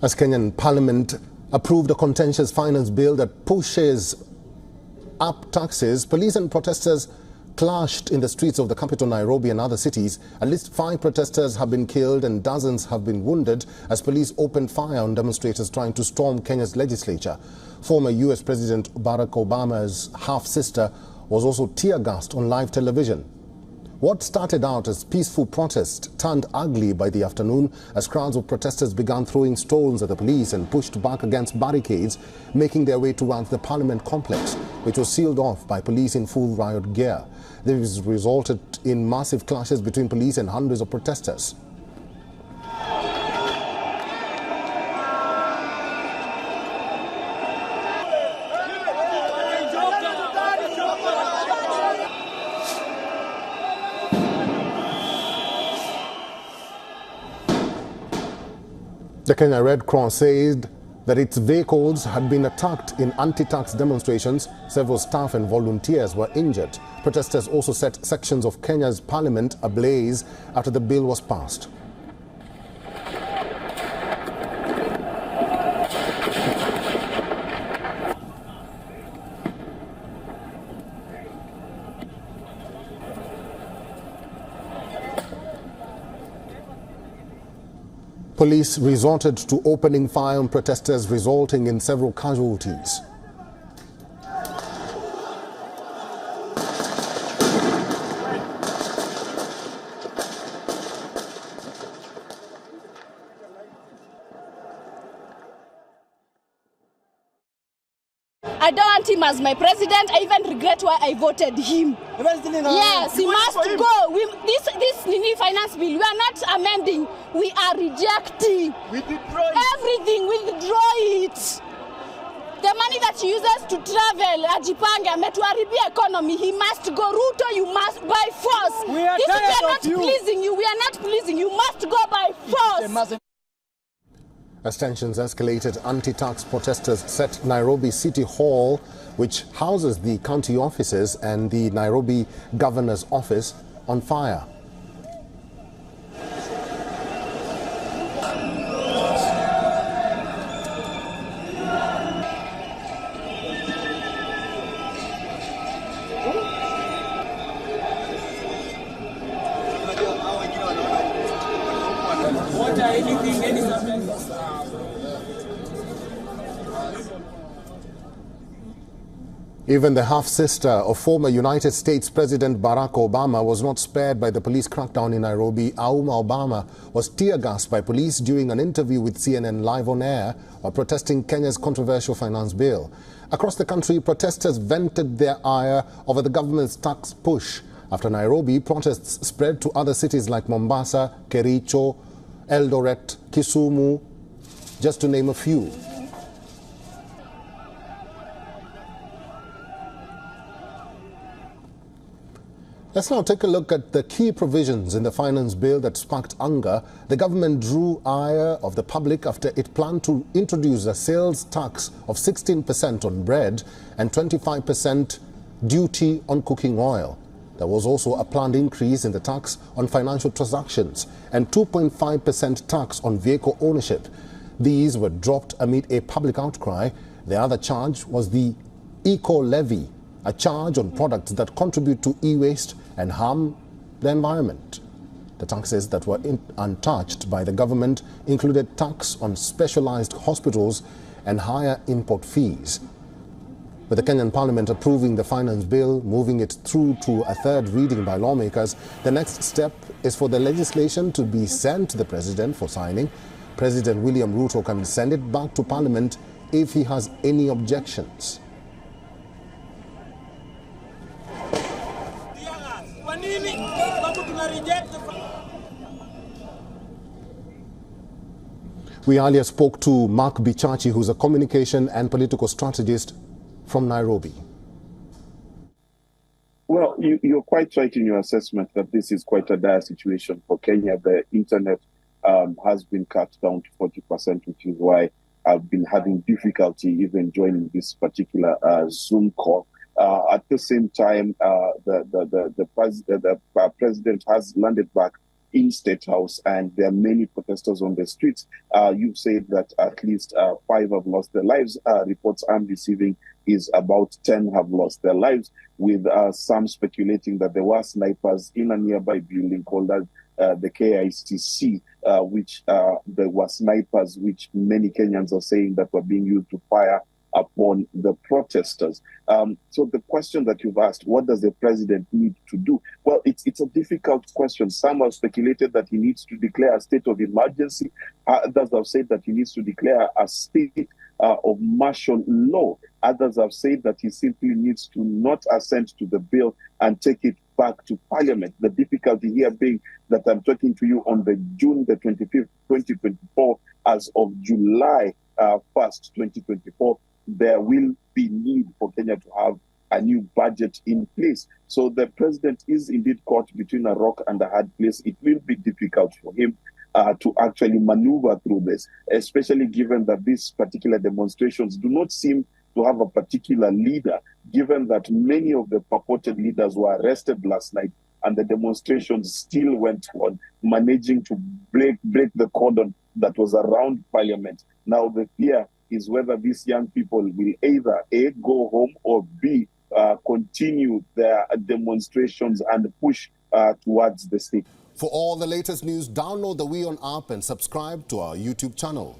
As Kenyan Parliament approved a contentious finance bill that pushes up taxes, police and protesters clashed in the streets of the capital Nairobi and other cities. At least 5 protesters have been killed and dozens have been wounded as police opened fire on demonstrators trying to storm Kenya's legislature. Former US President Barack Obama's half-sister was also tear-gassed on live television. What started out as peaceful protest turned ugly by the afternoon as crowds of protesters began throwing stones at the police and pushed back against barricades, making their way towards the Parliament complex, which was sealed off by police in full riot gear. This resulted in massive clashes between police and hundreds of protesters. The Kenya Red Cross said that its vehicles had been attacked in anti-tax demonstrations. Several staff and volunteers were injured. Protesters also set sections of Kenya's parliament ablaze after the bill was passed. Police resorted to opening fire on protesters, resulting in several casualties. I don't want him as my president. I even regret why I voted him. Yes, he must go. This finance bill, we are not amending. We are rejecting. We withdraw it. Everything, we withdraw it. The money that he uses to travel, ajipange, ametuharibia economy, he must go. Ruto, you must by force. We are tired of you. Pleasing you. We are not pleasing you. Must go by force. As tensions escalated, anti-tax protesters set Nairobi City Hall, which houses the county offices and the Nairobi governor's office, on fire. Even the half-sister of former United States President Barack Obama was not spared by the police crackdown in Nairobi. Auma Obama was tear-gassed by police during an interview with CNN Live on Air while protesting Kenya's controversial finance bill. Across the country, protesters vented their ire over the government's tax push. After Nairobi, protests spread to other cities like Mombasa, Kericho, Eldoret, Kisumu, just to name a few. Let's now take a look at the key provisions in the finance bill that sparked anger. The government drew ire of the public after it planned to introduce a sales tax of 16% on bread and 25% duty on cooking oil. There was also a planned increase in the tax on financial transactions and 2.5% tax on vehicle ownership. These were dropped amid a public outcry. The other charge was the eco-levy, a charge on products that contribute to e-waste and harm the environment. The taxes that were untouched by the government included tax on specialized hospitals and higher import fees. With the Kenyan Parliament approving the finance bill, moving it through to a third reading by lawmakers, the next step is for the legislation to be sent to the President for signing. President William Ruto can send it back to Parliament if he has any objections. We earlier spoke to Mark Bichachi, who's a communication and political strategist from Nairobi. Well, you're quite right in your assessment that this is quite a dire situation for Kenya. The internet has been cut down to 40%, which is why I've been having difficulty even joining this particular Zoom call. At the same time, the president has landed back in State House, and there are many protesters on the streets. You've said that at least 5 have lost their lives. Reports I'm receiving is about 10 have lost their lives, with some speculating that there were snipers in a nearby building called the KICC, which there were snipers which many Kenyans are saying that were being used to fire upon the protesters. So the question that you've asked, what does the president need to do? Well, it's a difficult question. Some have speculated that he needs to declare a state of emergency. Others have said that he needs to declare a state of martial law. Others have said that he simply needs to not assent to the bill and take it back to Parliament. The difficulty here being that I'm talking to you on the June the 25th, 2024, as of July 1st, 2024, there will be need for Kenya to have a new budget in place. So the president is indeed caught between a rock and a hard place. It will be difficult for him to actually maneuver through this, especially given that these particular demonstrations do not seem to have a particular leader, given that many of the purported leaders were arrested last night and the demonstrations still went on, managing to break the cordon that was around Parliament. Now the fear is whether these young people will either A, go home, or B, continue their demonstrations and push towards the state. For all the latest news, download the WION app and subscribe to our YouTube channel.